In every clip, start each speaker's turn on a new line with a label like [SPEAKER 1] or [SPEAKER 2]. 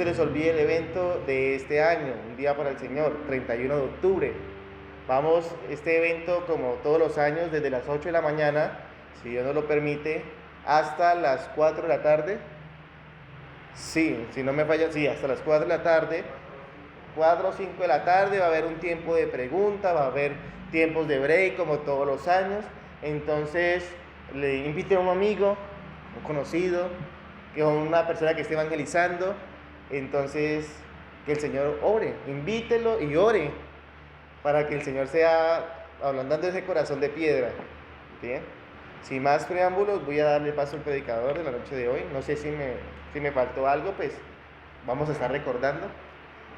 [SPEAKER 1] se les olvide el evento de este año, Un Día para el Señor, 31 de octubre. Vamos, este evento como todos los años, desde las 8 de la mañana, si Dios nos lo permite, hasta las 4 de la tarde. Sí, si no me falla, sí, hasta las 4 de la tarde. 4 o 5 de la tarde va a haber un tiempo de pregunta, va a haber tiempos de break como todos los años. Entonces le invite a un amigo, un conocido, que una persona que esté evangelizando. Entonces que el Señor ore, invítelo y ore para que el Señor sea ablandando ese corazón de piedra. ¿Bien? Sin más preámbulos, voy a darle paso al predicador de la noche de hoy. No sé si me faltó algo, pues vamos a estar recordando.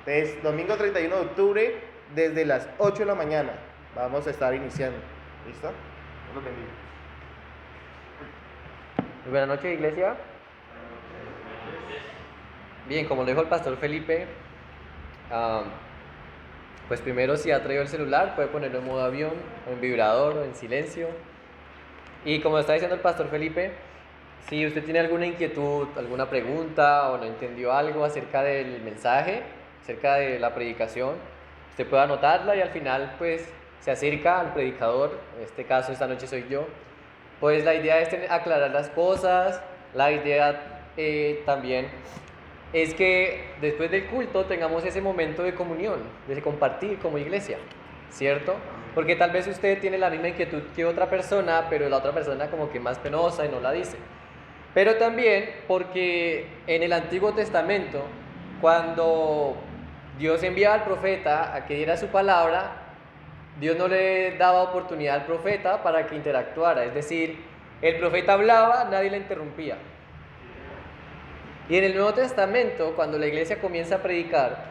[SPEAKER 1] Entonces, domingo 31 de octubre, desde las 8 de la mañana, vamos a estar iniciando. ¿Listo? Dios los bendiga.
[SPEAKER 2] Muy buenas noches, iglesia. Bien, como lo dijo el pastor Felipe, pues primero, si ha traído el celular, puede ponerlo en modo avión, o en vibrador, o en silencio. Y como está diciendo el pastor Felipe, si usted tiene alguna inquietud, alguna pregunta, o no entendió algo acerca del mensaje, acerca de la predicación, usted puede anotarla y al final pues se acerca al predicador. En este caso, esta noche soy yo. Pues la idea es aclarar las cosas. La idea también es que después del culto tengamos ese momento de comunión, de compartir como iglesia, ¿cierto? Porque tal vez usted tiene la misma inquietud que otra persona, pero la otra persona como que más penosa y no la dice. Pero también porque en el Antiguo Testamento, cuando Dios enviaba al profeta a que diera su palabra, Dios no le daba oportunidad al profeta para que interactuara. Es decir, el profeta hablaba, nadie le interrumpía. Y en el Nuevo Testamento, cuando la iglesia comienza a predicar,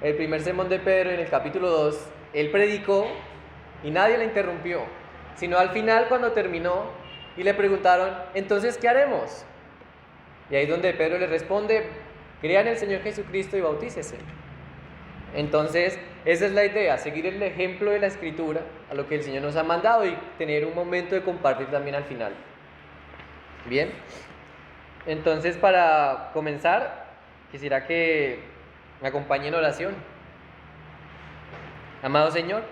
[SPEAKER 2] el primer sermón de Pedro en el capítulo 2, él predicó y nadie le interrumpió, sino al final cuando terminó y le preguntaron, entonces, ¿qué haremos? Y ahí es donde Pedro le responde, crea en el Señor Jesucristo y bautícese. Entonces, esa es la idea, seguir el ejemplo de la Escritura, a lo que el Señor nos ha mandado y tener un momento de compartir también al final. Bien, entonces para comenzar, quisiera que me acompañe en oración. Amado Señor,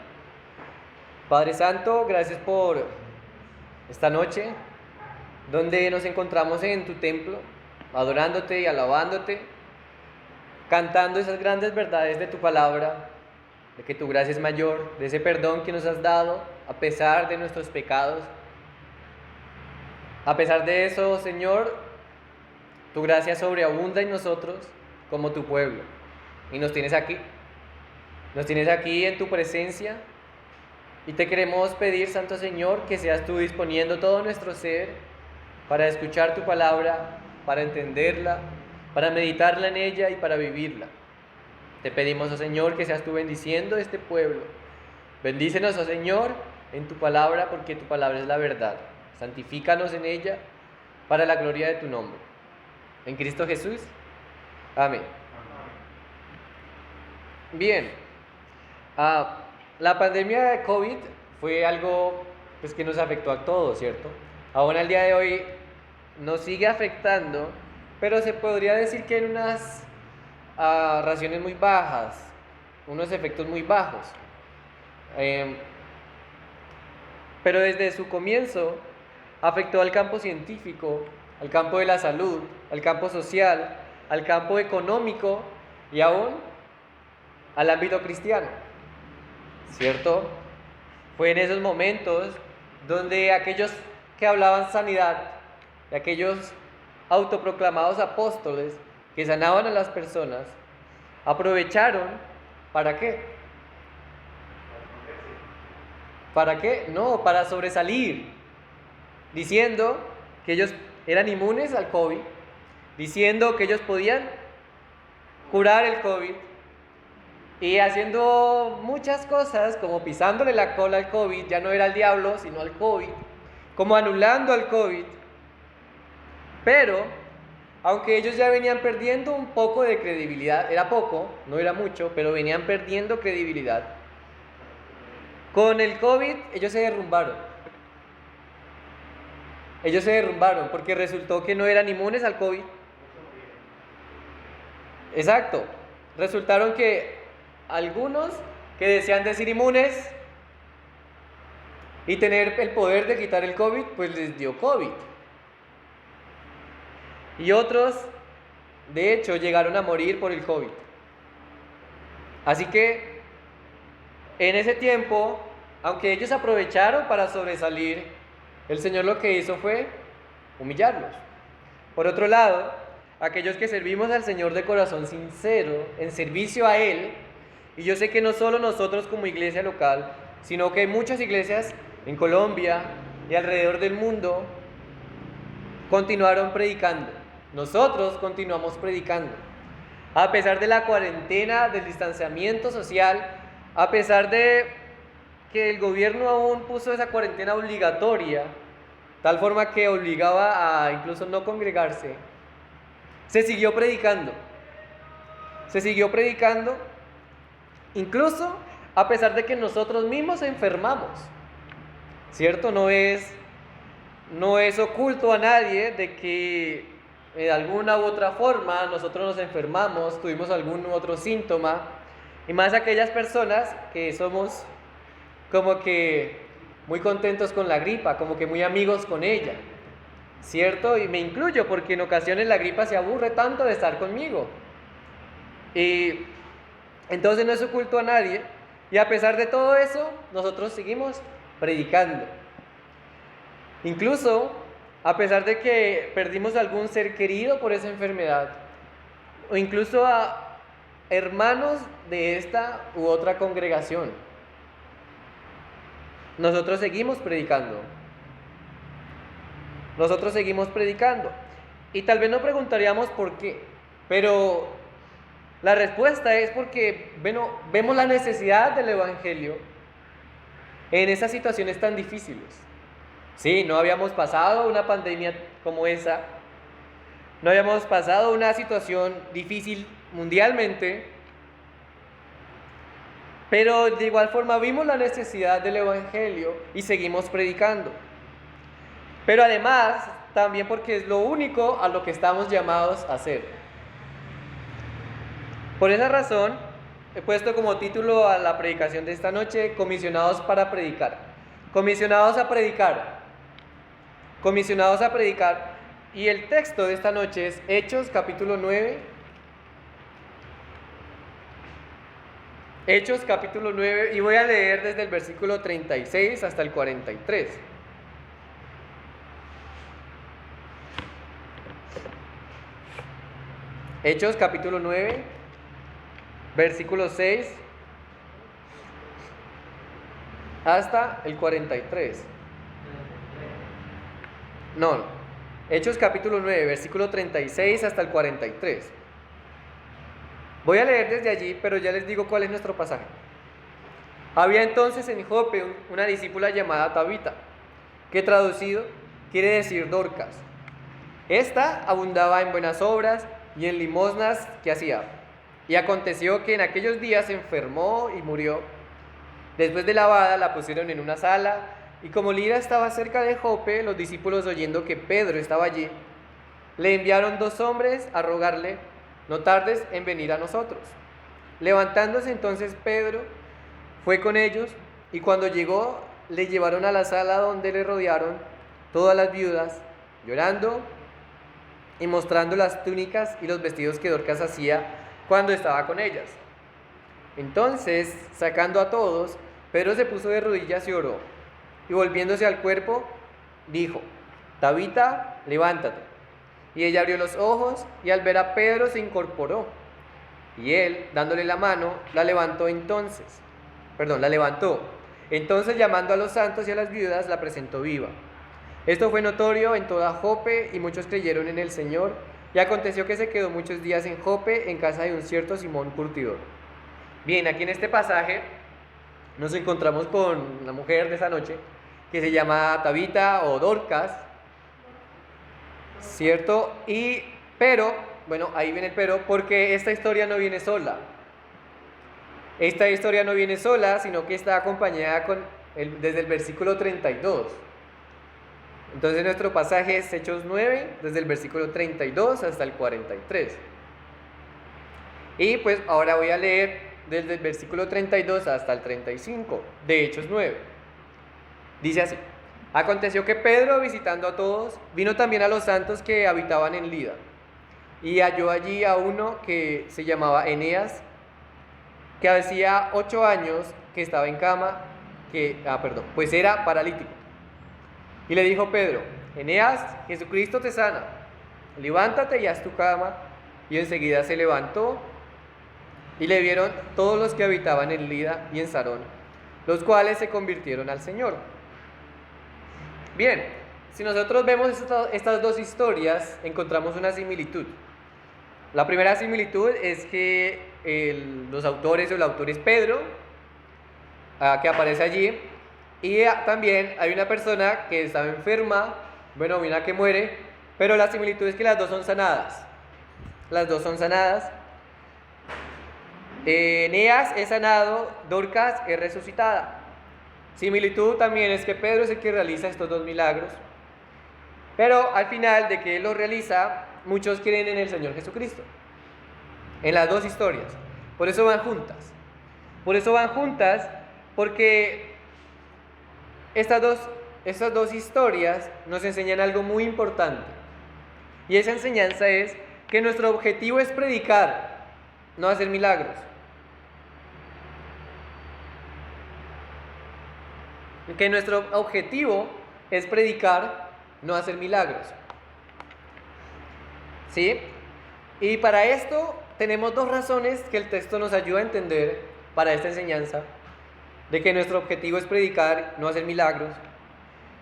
[SPEAKER 2] Padre Santo, gracias por esta noche, donde nos encontramos en tu templo, adorándote y alabándote, cantando esas grandes verdades de tu palabra, de que tu gracia es mayor, de ese perdón que nos has dado a pesar de nuestros pecados. A pesar de eso, Señor, tu gracia sobreabunda en nosotros como tu pueblo. Y nos tienes aquí. Nos tienes aquí en tu presencia. Y te queremos pedir, Santo Señor, que seas tú disponiendo todo nuestro ser para escuchar tu palabra, para entenderla, para meditarla en ella y para vivirla. Te pedimos, oh Señor, que seas tú bendiciendo este pueblo. Bendícenos, oh Señor, en tu palabra, porque tu palabra es la verdad. Santifícanos en ella para la gloria de tu nombre. En Cristo Jesús. Amén. Bien. La pandemia de COVID fue algo pues, que nos afectó a todos, ¿cierto? Aún al día de hoy nos sigue afectando, pero se podría decir que en unas raciones muy bajas, unos efectos muy bajos. Pero desde su comienzo afectó al campo científico, al campo de la salud, al campo social, al campo económico y aún al ámbito cristiano, ¿cierto? Fue en esos momentos donde aquellos que hablaban sanidad, de aquellos autoproclamados apóstoles que sanaban a las personas, aprovecharon, ¿para qué? ¿Para qué? No, para sobresalir, diciendo que ellos eran inmunes al COVID, diciendo que ellos podían curar el COVID y haciendo muchas cosas como pisándole la cola al COVID, ya no era el diablo sino al COVID, como anulando al COVID. Pero, aunque ellos ya venían perdiendo un poco de credibilidad, era poco, no era mucho, pero venían perdiendo credibilidad, con el COVID ellos se derrumbaron. Ellos se derrumbaron porque resultó que no eran inmunes al COVID. Exacto. Resultaron que algunos que decían decir inmunes y tener el poder de quitar el COVID, pues les dio COVID. Y otros, de hecho, llegaron a morir por el COVID. Así que, en ese tiempo, aunque ellos aprovecharon para sobresalir, el Señor lo que hizo fue humillarlos. Por otro lado, aquellos que servimos al Señor de corazón sincero, en servicio a Él, y yo sé que no solo nosotros como iglesia local, sino que hay muchas iglesias en Colombia y alrededor del mundo, continuaron predicando. Nosotros continuamos predicando. A pesar de la cuarentena, del distanciamiento social, a pesar de que el gobierno aún puso esa cuarentena obligatoria, tal forma que obligaba a incluso no congregarse, se siguió predicando. Se siguió predicando, incluso a pesar de que nosotros mismos enfermamos. ¿Cierto? No es oculto a nadie de que de alguna u otra forma nosotros nos enfermamos, tuvimos algún otro síntoma, y más aquellas personas que somos como que muy contentos con la gripa, como que muy amigos con ella, ¿cierto? Y me incluyo porque en ocasiones la gripa se aburre tanto de estar conmigo. Y entonces no es oculto a nadie, y a pesar de todo eso, nosotros seguimos predicando. Incluso a pesar de que perdimos algún ser querido por esa enfermedad, o incluso a hermanos de esta u otra congregación, nosotros seguimos predicando. Nosotros seguimos predicando. Y tal vez nos preguntaríamos por qué, pero la respuesta es porque, bueno, vemos la necesidad del Evangelio en esas situaciones tan difíciles. Sí, no habíamos pasado una pandemia como esa, no habíamos pasado una situación difícil mundialmente, pero de igual forma vimos la necesidad del Evangelio y seguimos predicando. Pero además, también porque es lo único a lo que estamos llamados a hacer. Por esa razón, he puesto como título a la predicación de esta noche, comisionados para predicar. Comisionados a predicar. Comisionados a predicar. Y el texto de esta noche es Hechos capítulo 9. Hechos capítulo 9, y voy a leer desde el versículo 36 hasta el 43. Hechos capítulo 9, versículo 6 hasta el 43. No, Hechos capítulo 9, versículo 36 hasta el 43. Voy a leer desde allí, pero ya les digo cuál es nuestro pasaje. Había entonces en Jope una discípula llamada Tabita, que traducido quiere decir Dorcas. Esta abundaba en buenas obras y en limosnas que hacía. Y aconteció que en aquellos días se enfermó y murió. Después de lavada la pusieron en una sala, y como Lira estaba cerca de Jope, los discípulos, oyendo que Pedro estaba allí, le enviaron 2 hombres a rogarle: no tardes en venir a nosotros. Levantándose entonces Pedro, fue con ellos, y cuando llegó, le llevaron a la sala donde le rodearon todas las viudas, llorando y mostrando las túnicas y los vestidos que Dorcas hacía cuando estaba con ellas. Entonces, sacando a todos, Pedro se puso de rodillas y oró, y volviéndose al cuerpo, dijo: Tabita, levántate. Y ella abrió los ojos, y al ver a Pedro se incorporó. Y él, dándole la mano, la levantó. Entonces, llamando a los santos y a las viudas, la presentó viva. Esto fue notorio en toda Jope, y muchos creyeron en el Señor. Y aconteció que se quedó muchos días en Jope, en casa de un cierto Simón curtidor. Bien, aquí en este pasaje nos encontramos con una mujer de esa noche que se llama Tabita o Dorcas, ¿cierto? Pero, bueno, ahí viene el pero, porque esta historia no viene sola. Esta historia no viene sola, sino que está acompañada desde el versículo 32. Entonces nuestro pasaje es Hechos 9, desde el versículo 32 hasta el 43. Y pues ahora voy a leer desde el versículo 32 hasta el 35 de Hechos 9. Dice así: aconteció que Pedro, visitando a todos, vino también a los santos que habitaban en Lida, y halló allí a uno que se llamaba Eneas, que hacía 8 años que estaba en cama, pues era paralítico. Y le dijo Pedro: Eneas, Jesucristo te sana, levántate y haz tu cama. Y enseguida se levantó, y le vieron todos los que habitaban en Lida y en Sarón, los cuales se convirtieron al Señor. Bien, si nosotros vemos estas dos historias, encontramos una similitud. La primera similitud es que los autores, o el autor es Pedro, que aparece allí, y también hay una persona que estaba enferma, una que muere, pero la similitud es que las dos son sanadas. Las dos son sanadas. Eneas es sanado, Dorcas es resucitada. Similitud también es que Pedro es el que realiza estos dos milagros, pero al final de que él los realiza, muchos creen en el Señor Jesucristo, en las dos historias. Por eso van juntas. Porque estas dos historias nos enseñan algo muy importante. Y esa enseñanza es que nuestro objetivo es predicar, no hacer milagros. Que nuestro objetivo es predicar, no hacer milagros. ¿Sí? Y para esto tenemos dos razones que el texto nos ayuda a entender para esta enseñanza, de que nuestro objetivo es predicar, no hacer milagros.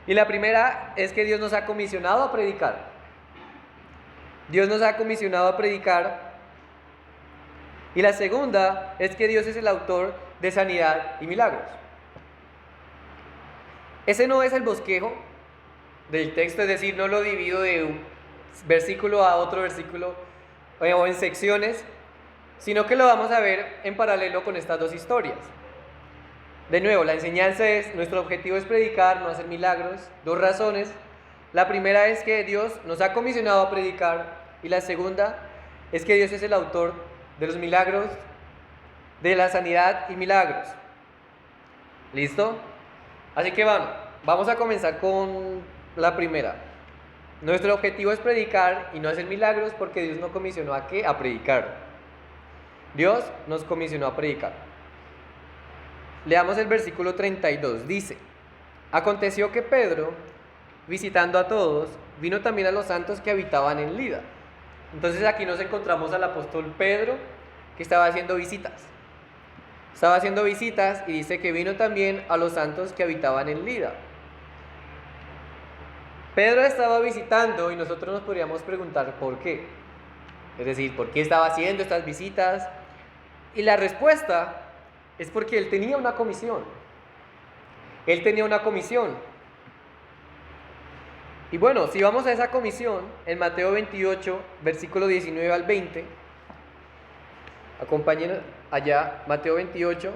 [SPEAKER 2] Y la primera es que Dios nos ha comisionado a predicar. Dios nos ha comisionado a predicar. Y la segunda es que Dios es el autor de sanidad y milagros. Ese no es el bosquejo del texto, es decir, no lo divido de un versículo a otro versículo o en secciones, sino que lo vamos a ver en paralelo con estas dos historias. De nuevo, la enseñanza es: nuestro objetivo es predicar, no hacer milagros. Dos razones. La primera es que Dios nos ha comisionado a predicar, y la segunda es que Dios es el autor de los milagros, de la sanidad y milagros. ¿Listo? Así que vamos a comenzar con la primera. Nuestro objetivo es predicar y no hacer milagros, porque Dios nos comisionó ¿a qué? A predicar. Dios nos comisionó a predicar. Leamos el versículo 32. Dice: aconteció que Pedro, visitando a todos, vino también a los santos que habitaban en Lida. Entonces aquí nos encontramos al apóstol Pedro, que estaba haciendo visitas. Y dice que vino también a los santos que habitaban en Lida. Pedro estaba visitando, y nosotros nos podríamos preguntar por qué. Es decir, ¿por qué estaba haciendo estas visitas? Y la respuesta es porque él tenía una comisión. Y bueno, si vamos a esa comisión, en Mateo 28, versículo 19 al 20, acompáñenos allá, Mateo 28,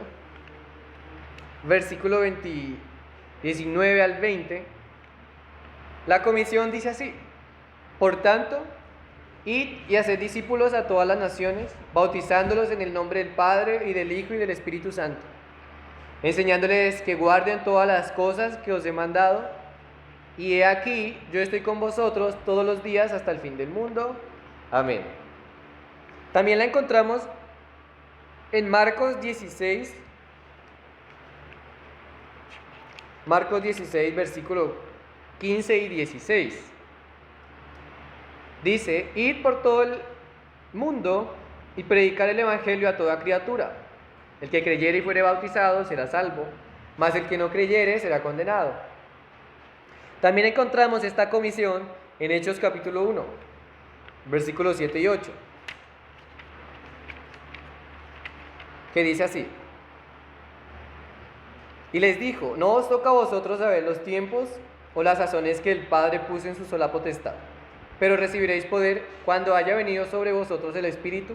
[SPEAKER 2] versículo 19 al 20, la comisión dice así: por tanto, id y haced discípulos a todas las naciones, bautizándolos en el nombre del Padre, y del Hijo, y del Espíritu Santo, enseñándoles que guarden todas las cosas que os he mandado, y he aquí, yo estoy con vosotros todos los días hasta el fin del mundo. Amén. También la encontramos en Marcos 16, versículo 15 y 16. Dice: id por todo el mundo y predicar el evangelio a toda criatura. El que creyere y fuere bautizado será salvo, mas el que no creyere será condenado. También encontramos esta comisión en Hechos capítulo 1, versículos 7 y 8, que dice así: y les dijo: no os toca a vosotros saber los tiempos o las sazones que el Padre puso en su sola potestad, pero recibiréis poder cuando haya venido sobre vosotros el Espíritu,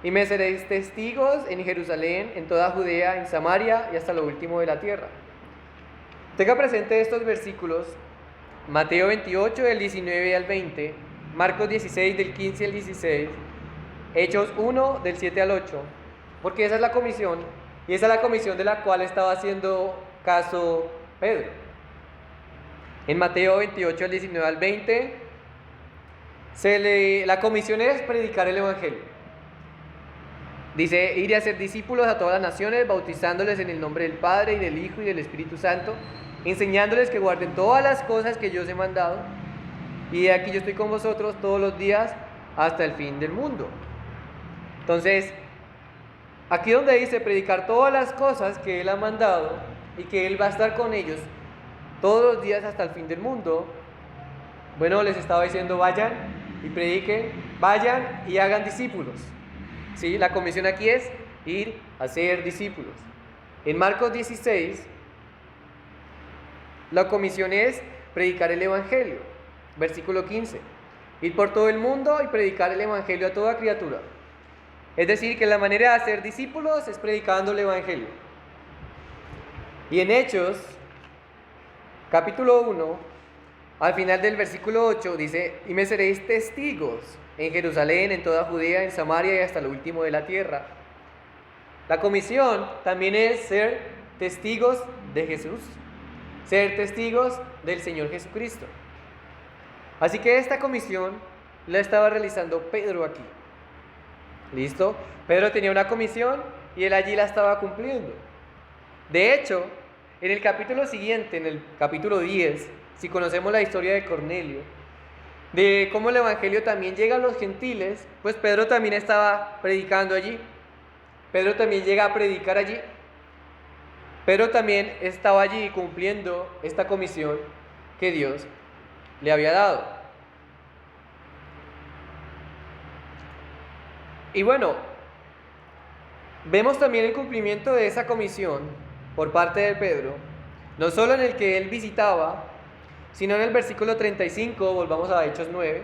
[SPEAKER 2] y me seréis testigos en Jerusalén, en toda Judea, en Samaria y hasta lo último de la tierra. Tenga presente estos versículos: Mateo 28 del 19 al 20, Marcos 16 del 15 al 16, Hechos 1 del 7 al 8, porque esa es la comisión, y esa es la comisión de la cual estaba haciendo caso Pedro. En Mateo 28 del 19 al 20, la comisión es predicar el Evangelio. Dice, ir y hacer discípulos a todas las naciones, bautizándoles en el nombre del Padre y del Hijo y del Espíritu Santo, enseñándoles que guarden todas las cosas que yo os he mandado, y aquí yo estoy con vosotros todos los días hasta el fin del mundo. Entonces, aquí donde dice predicar todas las cosas que Él ha mandado y que Él va a estar con ellos todos los días hasta el fin del mundo, bueno, les estaba diciendo vayan y prediquen, vayan y hagan discípulos. ¿Sí? La comisión aquí es ir a ser discípulos. En Marcos 16, la comisión es predicar el Evangelio. Versículo 15, ir por todo el mundo y predicar el Evangelio a toda criatura. Es decir, que la manera de hacer discípulos es predicando el Evangelio. Y en Hechos, capítulo 1, al final del versículo 8, dice, y me seréis testigos en Jerusalén, en toda Judea, en Samaria y hasta lo último de la tierra. La comisión también es ser testigos de Jesús, ser testigos del Señor Jesucristo. Así que esta comisión la estaba realizando Pedro aquí. ¿Listo? Pedro tenía una comisión y él allí la estaba cumpliendo. De hecho, en el capítulo siguiente, en el capítulo 10, si conocemos la historia de Cornelio, de cómo el Evangelio también llega a los gentiles, pues Pedro también estaba predicando allí. Pedro también llega a predicar allí. Pedro también estaba allí cumpliendo esta comisión que Dios le había dado. Y bueno, vemos también el cumplimiento de esa comisión por parte de Pedro, no solo en el que él visitaba, sino en el versículo 35, volvamos a Hechos 9,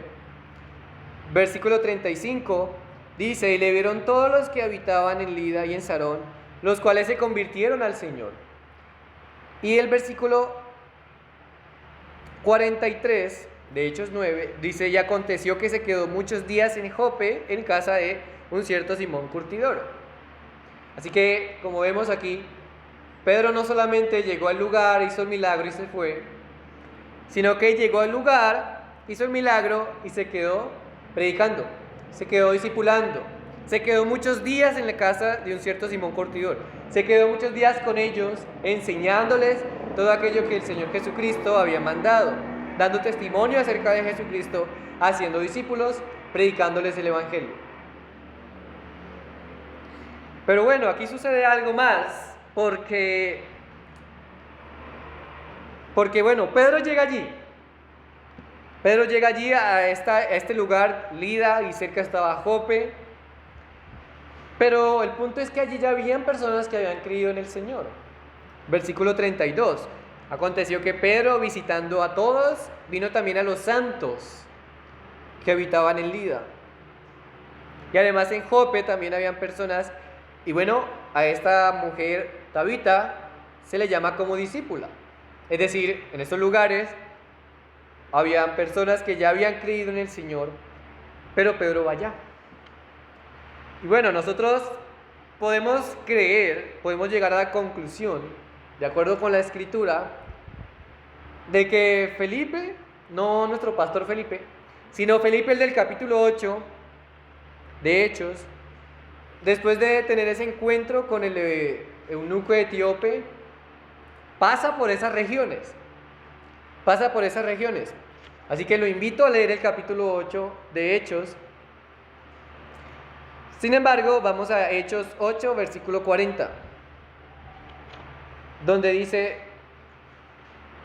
[SPEAKER 2] versículo 35, dice, y le vieron todos los que habitaban en Lida y en Sarón, los cuales se convirtieron al Señor. Y el versículo 43 de Hechos 9 dice, y aconteció que se quedó muchos días en Jope, en casa de un cierto Simón curtidor. Así que, como vemos aquí, Pedro no solamente llegó al lugar, hizo el milagro y se fue, sino que llegó al lugar, hizo el milagro y se quedó predicando, se quedó discipulando, se quedó muchos días en la casa de un cierto Simón curtidor, se quedó muchos días con ellos, enseñándoles todo aquello que el Señor Jesucristo había mandado, dando testimonio acerca de Jesucristo, haciendo discípulos, predicándoles el Evangelio. Pero bueno, aquí sucede algo más, porque bueno, Pedro llega allí a este lugar, Lida, y cerca estaba Jope, pero el punto es que allí ya habían personas que habían creído en el Señor. Versículo 32, aconteció que Pedro, visitando a todos, vino también a los santos que habitaban en Lida. Y además en Jope también habían personas. Y bueno, a esta mujer, Tabita, se le llama como discípula. Es decir, en estos lugares habían personas que ya habían creído en el Señor, pero Pedro va allá. Y bueno, nosotros podemos llegar a la conclusión, de acuerdo con la Escritura, de que Felipe, no nuestro pastor Felipe, sino Felipe el del capítulo 8 de Hechos, después de tener ese encuentro con el eunuco etíope, pasa por esas regiones. Así que lo invito a leer el capítulo 8 de Hechos. Sin embargo, vamos a Hechos 8, versículo 40, donde dice,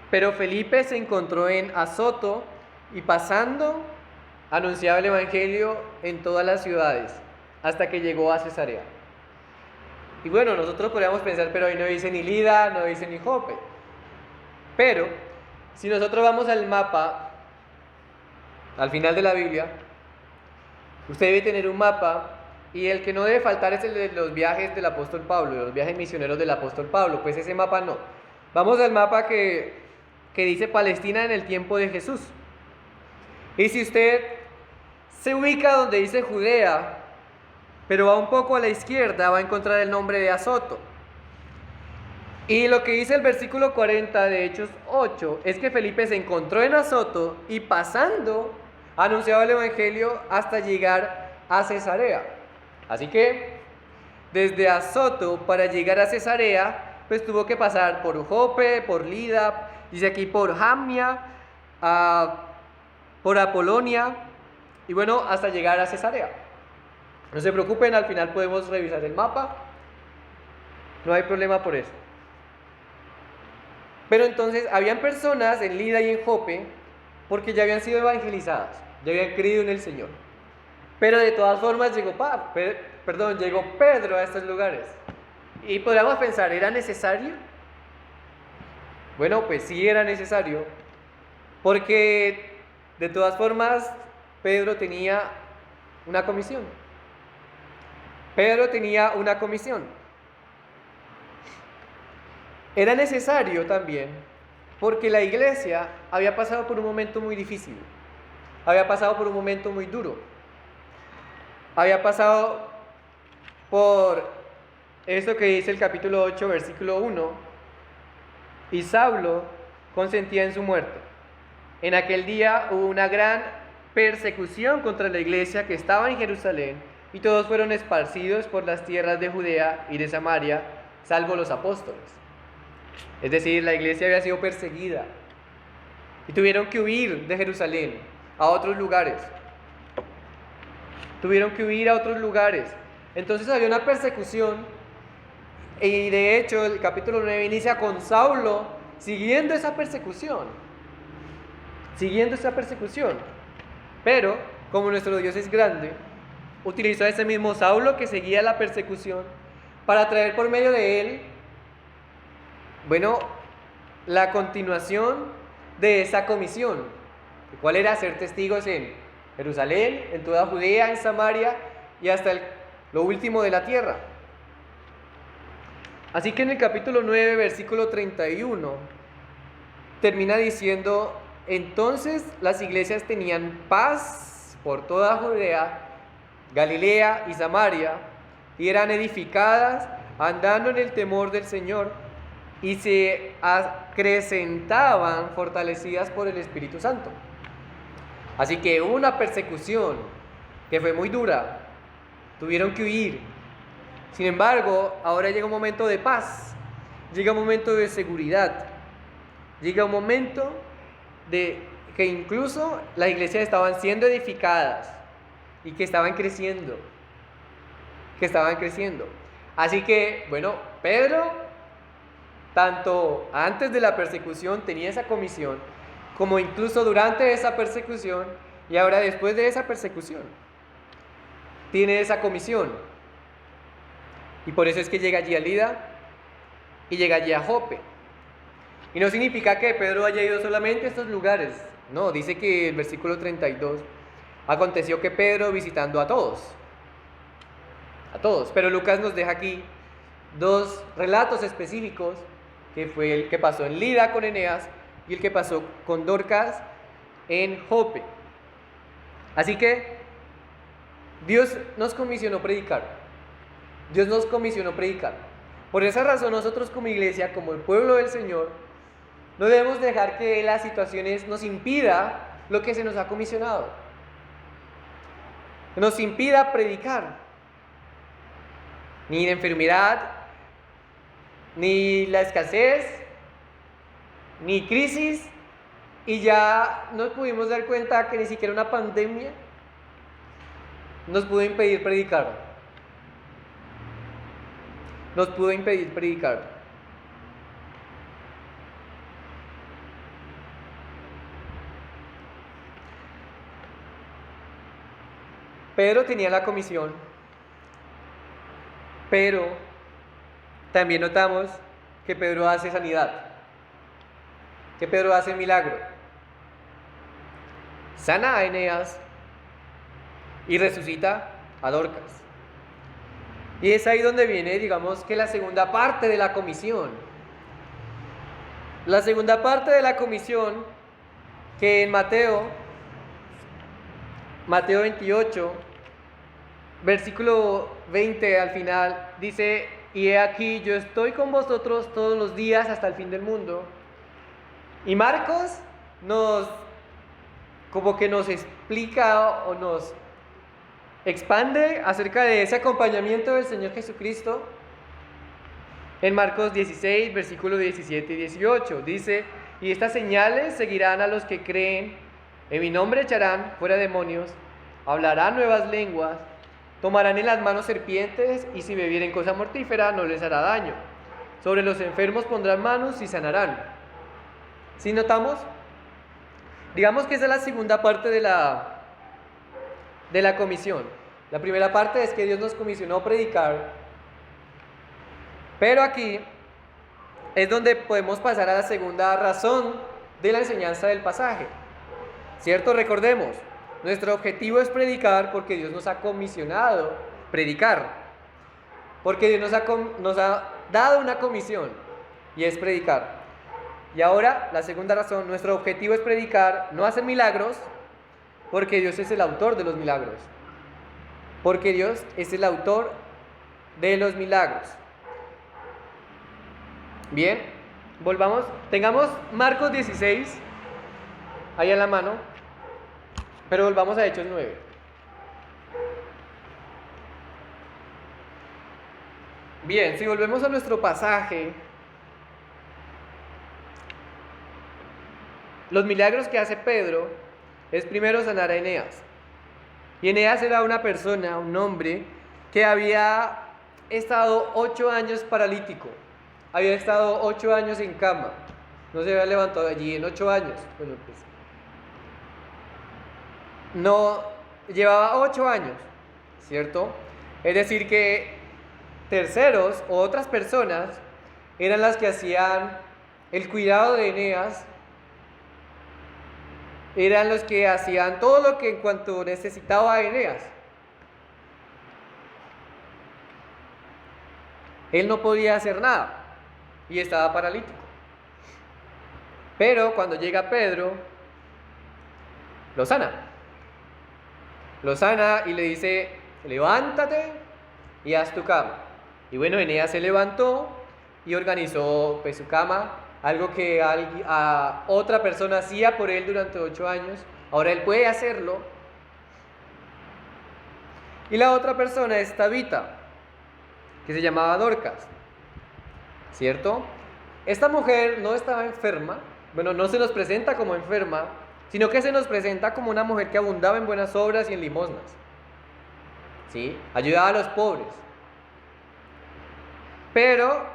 [SPEAKER 2] pero Felipe se encontró en Azoto y pasando, anunciaba el Evangelio en todas las ciudades, hasta que llegó a Cesarea. Y bueno, nosotros podríamos pensar, pero ahí no dice ni Lida, no dice ni Jope. Pero, si nosotros vamos al mapa, al final de la Biblia, usted debe tener un mapa, y el que no debe faltar es el de los viajes del apóstol Pablo, de los viajes misioneros del apóstol Pablo, pues ese mapa no. Vamos al mapa que dice Palestina en el tiempo de Jesús. Y si usted se ubica donde dice Judea, pero va un poco a la izquierda, va a encontrar el nombre de Azoto. Y lo que dice el versículo 40 de Hechos 8 es que Felipe se encontró en Azoto y pasando anunciaba el evangelio hasta llegar a Cesarea. Así que desde Azoto para llegar a Cesarea, pues tuvo que pasar por Jope, por Lida, dice aquí por Jamnia, por Apolonia y bueno, hasta llegar a Cesarea. No se preocupen, al final podemos revisar el mapa, no hay problema por eso. Pero entonces habían personas en Lida y en Jope porque ya habían sido evangelizadas, ya habían creído en el Señor. Pero de todas formas llegó Pedro a estos lugares. Y podríamos pensar, ¿era necesario? Bueno, pues sí era necesario, porque de todas formas Pedro tenía una comisión. Pedro tenía una comisión. Era necesario también porque la iglesia había pasado por un momento muy difícil, había pasado por un momento muy duro, había pasado por esto que dice el capítulo 8, versículo 1, y Saulo consentía en su muerte. En aquel día hubo una gran persecución contra la iglesia que estaba en Jerusalén y todos fueron esparcidos por las tierras de Judea y de Samaria, salvo los apóstoles. Es decir, la iglesia había sido perseguida y tuvieron que huir de Jerusalén a otros lugares. Tuvieron que huir a otros lugares. Entonces había una persecución y de hecho el capítulo 9 inicia con Saulo siguiendo esa persecución. Pero como nuestro Dios es grande, utilizó a ese mismo Saulo que seguía la persecución para traer por medio de él, bueno, la continuación de esa comisión, ¿cuál era? Ser testigos en Jerusalén, en toda Judea, en Samaria y hasta lo último de la tierra. Así que en el capítulo 9, versículo 31, termina diciendo: entonces las iglesias tenían paz por toda Judea, Galilea y Samaria, y eran edificadas andando en el temor del Señor, y se acrecentaban fortalecidas por el Espíritu Santo. Así que hubo una persecución que fue muy dura, tuvieron que huir. Sin embargo, ahora llega un momento de paz, llega un momento de seguridad, llega un momento de que incluso las iglesias estaban siendo edificadas y que estaban creciendo, Así que, bueno, Pedro, tanto antes de la persecución tenía esa comisión, como incluso durante esa persecución, y ahora después de esa persecución, tiene esa comisión. Y por eso es que llega allí a Lida y llega allí a Jope. Y no significa que Pedro haya ido solamente a estos lugares. No, dice que el versículo 32, aconteció que Pedro visitando a todos, pero Lucas nos deja aquí dos relatos específicos, que fue el que pasó en Lida con Eneas y el que pasó con Dorcas en Jope. Así que Dios nos comisionó predicar. Por esa razón nosotros como iglesia, como el pueblo del Señor, no debemos dejar que las situaciones nos impida lo que se nos ha comisionado, que nos impida predicar. Ni la enfermedad, ni la escasez, ni crisis, y ya nos pudimos dar cuenta que ni siquiera una pandemia nos pudo impedir predicar. Pedro tenía la comisión, pero también notamos que Pedro hace sanidad, que Pedro hace milagro. Sana a Eneas y resucita a Dorcas. Y es ahí donde viene, digamos, que la segunda parte de la comisión. La segunda parte de la comisión, que en Mateo 28, versículo 20 al final dice: y he aquí, yo estoy con vosotros todos los días hasta el fin del mundo. Y Marcos como que nos explica o nos expande acerca de ese acompañamiento del Señor Jesucristo en Marcos 16, versículos 17 y 18. Dice: y estas señales seguirán a los que creen, en mi nombre echarán fuera demonios, hablarán nuevas lenguas, tomarán en las manos serpientes, y si bebieren cosa mortífera no les hará daño. Sobre los enfermos pondrán manos y sanarán. ¿Sí notamos? Digamos que esa es la segunda parte de la comisión. La primera parte es que Dios nos comisionó a predicar, pero aquí es donde podemos pasar a la segunda razón de la enseñanza del pasaje, ¿cierto? Recordemos, nuestro objetivo es predicar porque Dios nos ha comisionado predicar, porque Dios nos ha dado una comisión, y es predicar. Y ahora, la segunda razón, nuestro objetivo es predicar, no hacer milagros, porque Dios es el autor de los milagros. Porque Dios es el autor de los milagros. Bien, volvamos, tengamos Marcos 16 ahí en la mano, pero volvamos a Hechos 9. Bien, si volvemos a nuestro pasaje, los milagros que hace Pedro es primero sanar a Eneas. Y Eneas era una persona, un hombre, que había estado 8 años paralítico. Había estado 8 años en cama. No se había levantado allí en 8 años. Bueno, pues, no, llevaba 8 años, ¿cierto? Es decir que terceros o otras personas eran las que hacían el cuidado de Eneas, eran los que hacían todo lo que en cuanto necesitaba Eneas. Él no podía hacer nada y estaba paralítico. Pero cuando llega Pedro, lo sana. Lo sana y le dice: levántate y haz tu cama. Y bueno, Eneas se levantó y organizó pues su cama, algo que a otra persona hacía por él durante 8 años. Ahora él puede hacerlo. Y la otra persona es Tabita, que se llamaba Dorcas, ¿cierto? Esta mujer no estaba enferma, bueno, no se nos presenta como enferma, sino que se nos presenta como una mujer que abundaba en buenas obras y en limosnas, ¿sí? Ayudaba a los pobres. Pero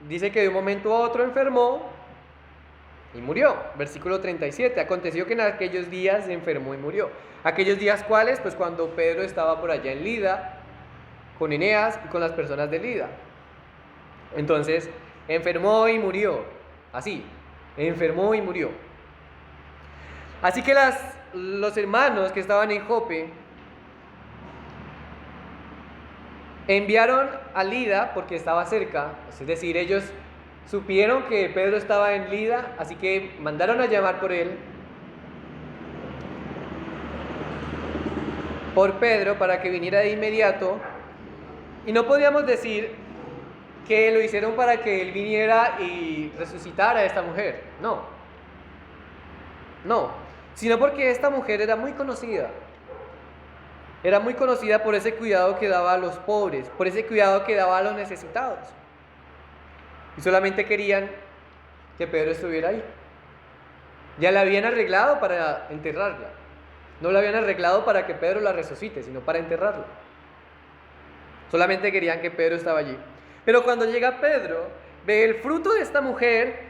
[SPEAKER 2] dice que de un momento a otro enfermó y murió. Versículo 37. Aconteció que en aquellos días se enfermó y murió. ¿Aquellos días cuáles? Pues cuando Pedro estaba por allá en Lida, con Eneas y con las personas de Lida. Entonces, enfermó y murió. Así, enfermó y murió. Así que los hermanos que estaban en Jope enviaron a Lida porque estaba cerca, es decir, ellos supieron que Pedro estaba en Lida, así que mandaron a llamar por Pedro, para que viniera de inmediato. Y no podíamos decir que lo hicieron para que él viniera y resucitara a esta mujer, no, sino porque esta mujer era muy conocida. Era muy conocida por ese cuidado que daba a los pobres, por ese cuidado que daba a los necesitados. Y solamente querían que Pedro estuviera ahí. Ya la habían arreglado para enterrarla. No la habían arreglado para que Pedro la resucite, sino para enterrarla. Solamente querían que Pedro estaba allí. Pero cuando llega Pedro, ve el fruto de esta mujer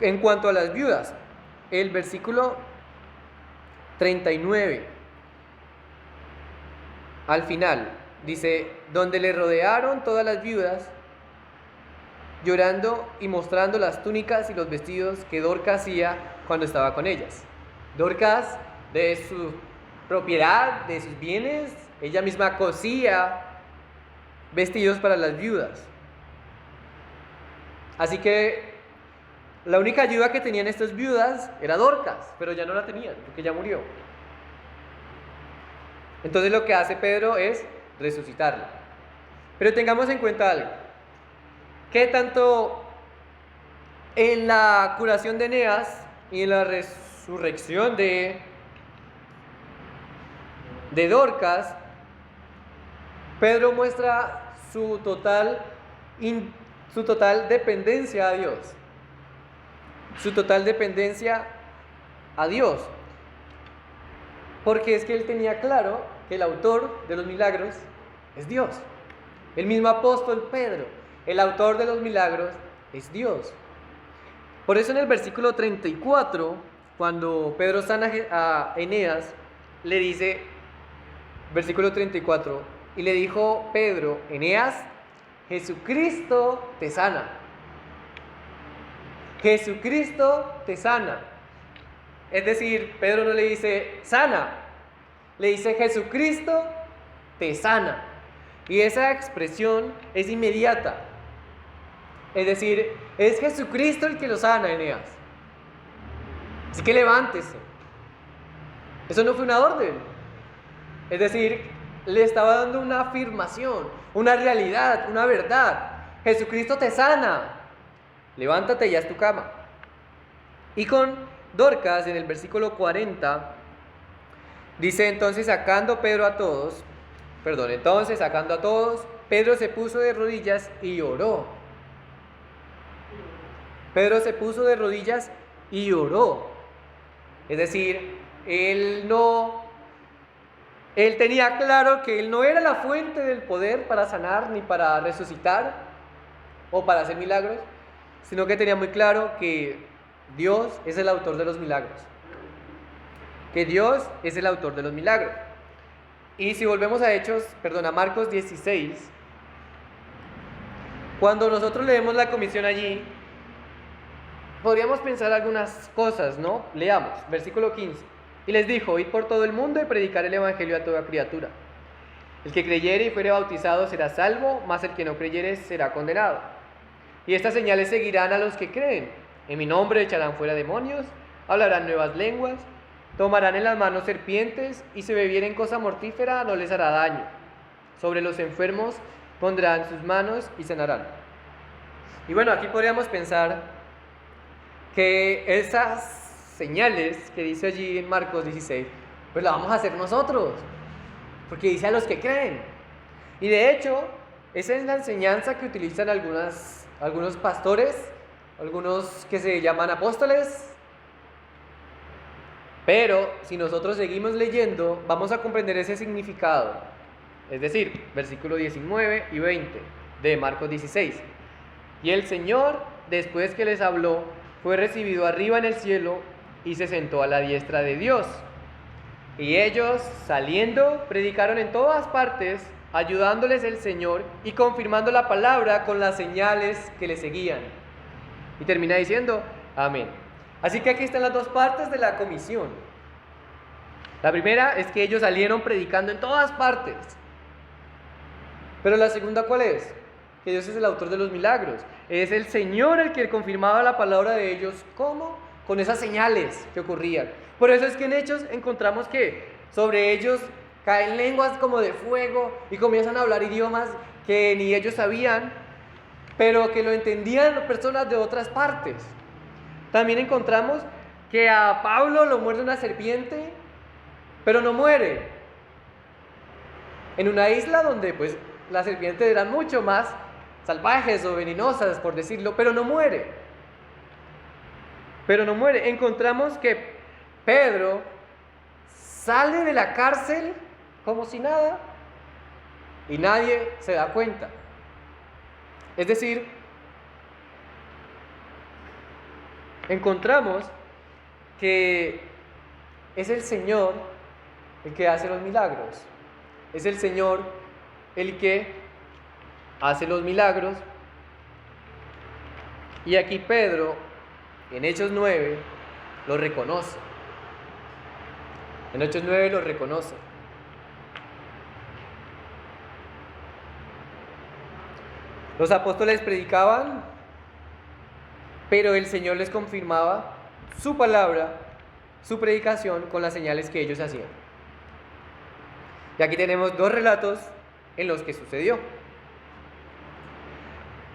[SPEAKER 2] en cuanto a las viudas. El versículo 39. Al final, dice: donde le rodearon todas las viudas, llorando y mostrando las túnicas y los vestidos que Dorcas hacía cuando estaba con ellas. Dorcas, de su propiedad, de sus bienes, ella misma cosía vestidos para las viudas. Así que la única ayuda que tenían estas viudas era Dorcas, pero ya no la tenían porque ya murió. Entonces lo que hace Pedro es resucitarla. Pero tengamos en cuenta algo, que tanto en la curación de Eneas y en la resurrección de Dorcas, Pedro muestra su total dependencia a Dios. Su total dependencia a Dios. Porque es que él tenía claro que el autor de los milagros es Dios. El mismo apóstol Pedro, el autor de los milagros es Dios. Por eso en el versículo 34, cuando Pedro sana a Eneas, le dice, versículo 34, y le dijo Pedro, Eneas, Jesucristo te sana. Jesucristo te sana. Es decir, Pedro no le dice sana, le dice Jesucristo te sana. Y esa expresión es inmediata. Es decir, es Jesucristo el que lo sana, Eneas. Así que levántese. Eso no fue una orden. Es decir, le estaba dando una afirmación, una realidad, una verdad. Jesucristo te sana. Levántate, ya es tu cama. Y con Dorcas, en el versículo 40, dice entonces sacando a todos, Pedro se puso de rodillas y oró. Pedro se puso de rodillas y oró. Es decir, él tenía claro que él no era la fuente del poder para sanar ni para resucitar o para hacer milagros, sino que tenía muy claro que Dios es el autor de los milagros. Que Dios es el autor de los milagros. Y si volvemos a Marcos 16, cuando nosotros leemos la comisión allí, podríamos pensar algunas cosas, ¿no? Leamos, versículo 15. Y les dijo, id por todo el mundo y predicar el evangelio a toda criatura. El que creyere y fuere bautizado será salvo, mas el que no creyere será condenado. Y estas señales seguirán a los que creen. En mi nombre echarán fuera demonios, hablarán nuevas lenguas, tomarán en las manos serpientes, y si bebieren cosa mortífera no les hará daño. Sobre los enfermos pondrán sus manos y sanarán. Y bueno, aquí podríamos pensar que esas señales que dice allí en Marcos 16, pues las vamos a hacer nosotros, porque dice a los que creen. Y de hecho, esa es la enseñanza que utilizan algunos pastores, algunos que se llaman apóstoles. Pero si nosotros seguimos leyendo, vamos a comprender ese significado. Es decir, versículo 19 y 20 de Marcos 16. Y el Señor, después que les habló, fue recibido arriba en el cielo y se sentó a la diestra de Dios. Y ellos, saliendo, predicaron en todas partes, ayudándoles el Señor y confirmando la palabra con las señales que le seguían. Y termina diciendo, amén. Así que aquí están las dos partes de la comisión. La primera es que ellos salieron predicando en todas partes. Pero la segunda, ¿cuál es? Que Dios es el autor de los milagros. Es el Señor el que confirmaba la palabra de ellos. ¿Cómo? Con esas señales que ocurrían. Por eso es que en Hechos encontramos que sobre ellos caen lenguas como de fuego y comienzan a hablar idiomas que ni ellos sabían, pero que lo entendían personas de otras partes. También encontramos que a Pablo lo muerde una serpiente, pero no muere. En una isla donde pues las serpientes eran mucho más salvajes o venenosas, por decirlo, pero no muere. Encontramos que Pedro sale de la cárcel como si nada y nadie se da cuenta. Es decir, encontramos que es el Señor el que hace los milagros. Es el Señor el que hace los milagros. Y aquí Pedro, en Hechos 9, lo reconoce. En Hechos 9 lo reconoce. Los apóstoles predicaban, pero el Señor les confirmaba su palabra, su predicación con las señales que ellos hacían. Y aquí tenemos dos relatos en los que sucedió.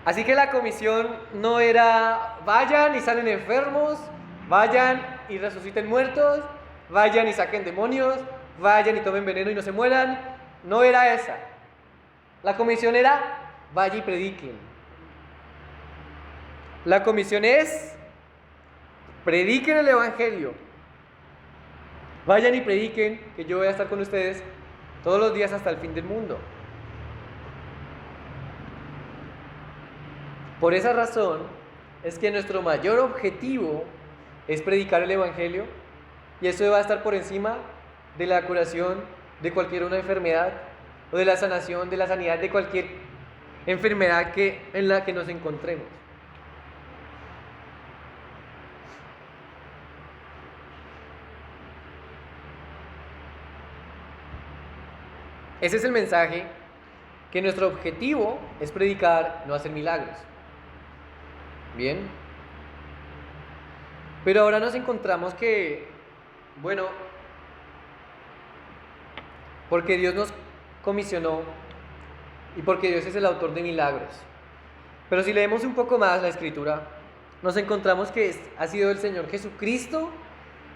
[SPEAKER 2] Así que la comisión no era vayan y salen enfermos, vayan y resuciten muertos, vayan y saquen demonios, vayan y tomen veneno y no se mueran. No era esa. La comisión era vaya y prediquen. La comisión es prediquen el evangelio. Vayan y prediquen que yo voy a estar con ustedes todos los días hasta el fin del mundo. Por esa razón es que nuestro mayor objetivo es predicar el evangelio, y eso va a estar por encima de la curación de cualquier una enfermedad o de la sanación, de la sanidad de cualquier enfermedad en la que nos encontremos. Ese es el mensaje, que nuestro objetivo es predicar, no hacer milagros. Bien. Pero ahora nos encontramos que, bueno, porque Dios nos comisionó y porque Dios es el autor de milagros. Pero si leemos un poco más la Escritura, nos encontramos que ha sido el Señor Jesucristo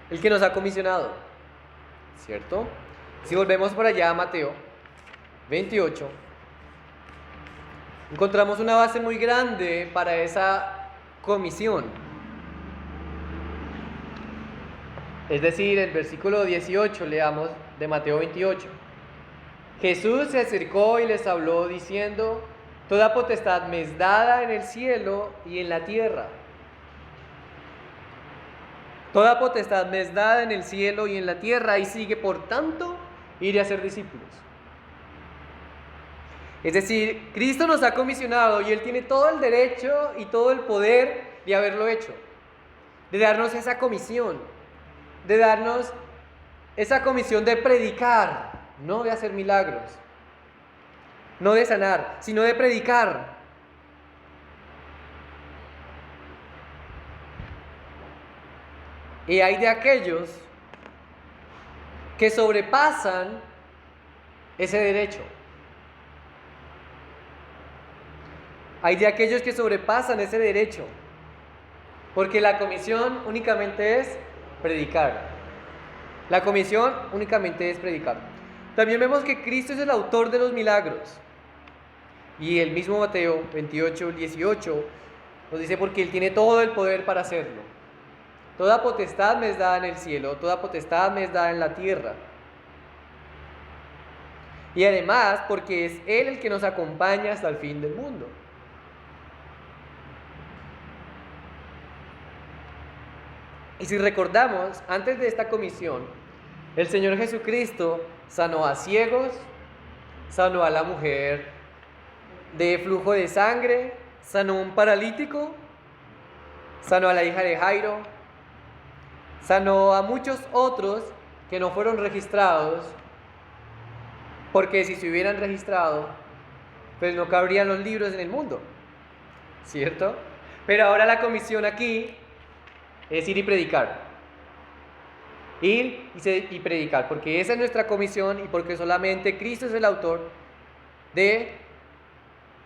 [SPEAKER 2] el que nos ha comisionado, ¿cierto? Si volvemos por allá a Mateo 28, encontramos una base muy grande para esa comisión. Es decir, el versículo 18, leamos de Mateo 28. Jesús se acercó y les habló diciendo: toda potestad me es dada en el cielo y en la tierra. Toda potestad me es dada en el cielo y en la tierra, y sigue, por tanto, ir y hacer discípulos. Es decir, Cristo nos ha comisionado y Él tiene todo el derecho y todo el poder de haberlo hecho, de darnos esa comisión, de darnos esa comisión de predicar, no de hacer milagros, no de sanar, sino de predicar. Y hay de aquellos que sobrepasan ese derecho. Hay de aquellos que sobrepasan ese derecho, porque la comisión únicamente es predicar. La comisión únicamente es predicar. También vemos que Cristo es el autor de los milagros. Y el mismo Mateo 28, 18 nos dice: porque Él tiene todo el poder para hacerlo. Toda potestad me es dada en el cielo, toda potestad me es dada en la tierra. Y además, porque es Él el que nos acompaña hasta el fin del mundo. Y si recordamos, antes de esta comisión, el Señor Jesucristo sanó a ciegos, sanó a la mujer de flujo de sangre, sanó a un paralítico, sanó a la hija de Jairo, sanó a muchos otros que no fueron registrados, porque si se hubieran registrado, pues no cabrían los libros en el mundo, ¿cierto? Pero ahora la comisión aquí es ir y predicar. Ir y predicar, porque esa es nuestra comisión y porque solamente Cristo es el autor de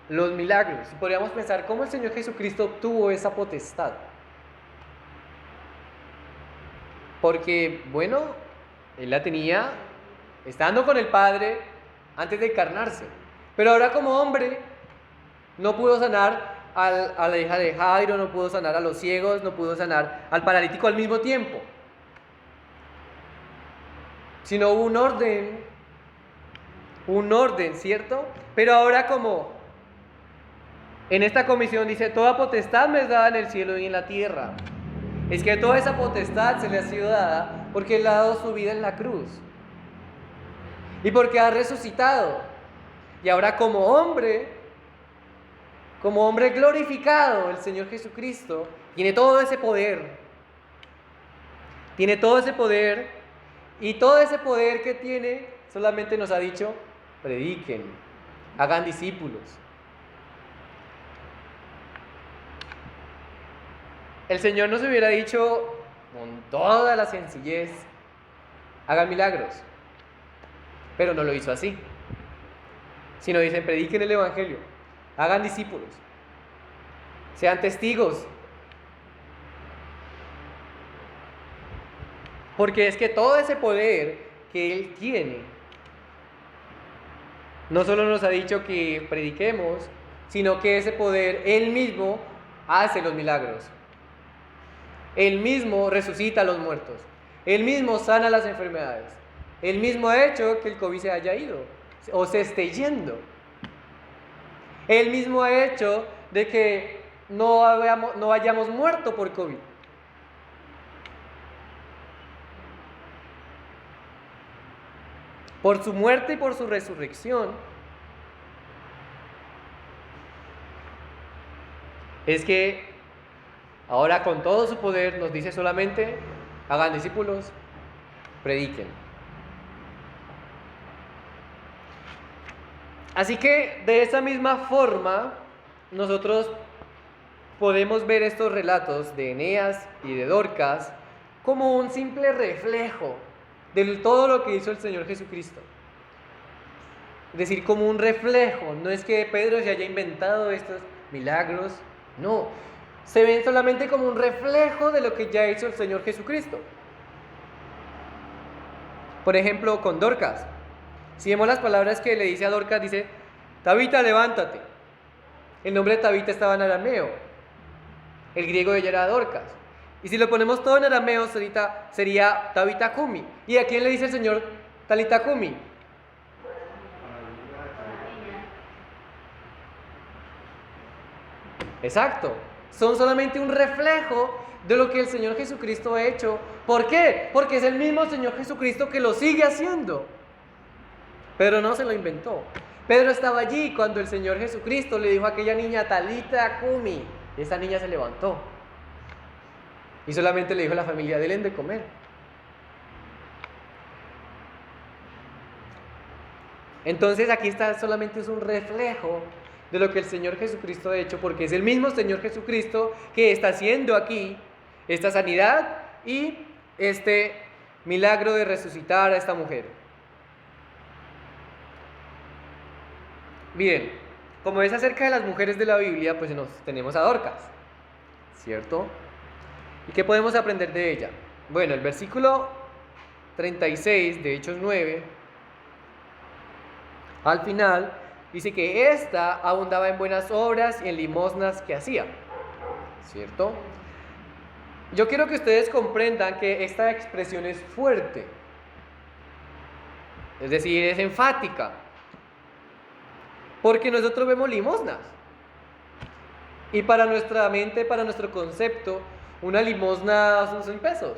[SPEAKER 2] los milagros. Y podríamos pensar cómo el Señor Jesucristo obtuvo esa potestad. Porque, bueno, Él la tenía estando con el Padre antes de encarnarse. Pero ahora como hombre no pudo sanar a la hija de Jairo, no pudo sanar a los ciegos, no pudo sanar al paralítico al mismo tiempo. Sino hubo un orden, ¿cierto? Pero ahora como en esta comisión dice: toda potestad me es dada en el cielo y en la tierra. Es que toda esa potestad se le ha sido dada porque Él ha dado su vida en la cruz. Y porque ha resucitado. Y ahora como hombre glorificado, el Señor Jesucristo tiene todo ese poder. Tiene todo ese poder. Y todo ese poder que tiene solamente nos ha dicho: prediquen, hagan discípulos. El Señor nos hubiera dicho con toda la sencillez: hagan milagros. Pero no lo hizo así. sino dicen, prediquen el Evangelio, hagan discípulos, sean testigos. Porque es que todo ese poder que Él tiene, no solo nos ha dicho que prediquemos, sino que ese poder Él mismo hace los milagros. Él mismo resucita a los muertos. Él mismo sana las enfermedades. Él mismo ha hecho que el COVID se haya ido o se esté yendo. Él mismo ha hecho de que no hayamos muerto por COVID. Por su muerte y por su resurrección, es que ahora con todo su poder nos dice solamente, hagan discípulos, prediquen. Así que de esa misma forma, nosotros podemos ver estos relatos de Eneas y de Dorcas como un simple reflejo de todo lo que hizo el Señor Jesucristo. Es decir, como un reflejo. No es que Pedro se haya inventado estos milagros, no. Se ven solamente como un reflejo de lo que ya hizo el Señor Jesucristo. Por ejemplo, con Dorcas. Si vemos las palabras que le dice a Dorcas, dice, Tabita, levántate. El nombre de Tabita estaba en arameo. El griego de ella era Dorcas. Y si lo ponemos todo en arameo, sería Tabita Kumi. ¿Y a quién le dice el Señor Talita Kumi? Exacto. Son solamente un reflejo de lo que el Señor Jesucristo ha hecho. ¿Por qué? Porque es el mismo Señor Jesucristo que lo sigue haciendo. Pedro no se lo inventó. Pedro estaba allí cuando el Señor Jesucristo le dijo a aquella niña, Talita Kumi. Y esa niña se levantó. Y solamente le dijo a la familia, denle de comer. Entonces aquí está, solamente es un reflejo de lo que el Señor Jesucristo ha hecho, porque es el mismo Señor Jesucristo que está haciendo aquí esta sanidad y este milagro de resucitar a esta mujer. Bien, como es acerca de las mujeres de la Biblia, pues tenemos a Dorcas, ¿cierto? ¿Y qué podemos aprender de ella? Bueno, el versículo 36 de Hechos 9, al final, dice que ésta abundaba en buenas obras y en limosnas que hacía, ¿cierto? Yo quiero que ustedes comprendan que esta expresión es fuerte, es decir, es enfática, porque nosotros vemos limosnas, y para nuestra mente, para nuestro concepto, una limosna son 100 pesos,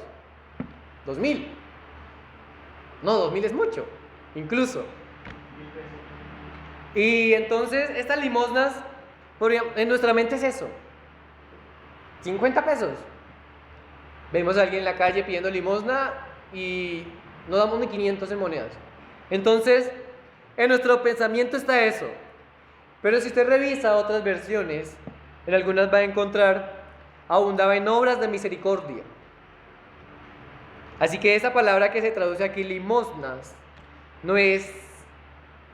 [SPEAKER 2] 2,000. No, 2,000 es mucho, incluso. Y entonces estas limosnas, en nuestra mente es eso, 50 pesos. Vemos a alguien en la calle pidiendo limosna y no damos ni 500 en monedas. Entonces, en nuestro pensamiento está eso. Pero si usted revisa otras versiones, en algunas va a encontrar, abundaba en obras de misericordia. Así que esa palabra que se traduce aquí, limosnas, no es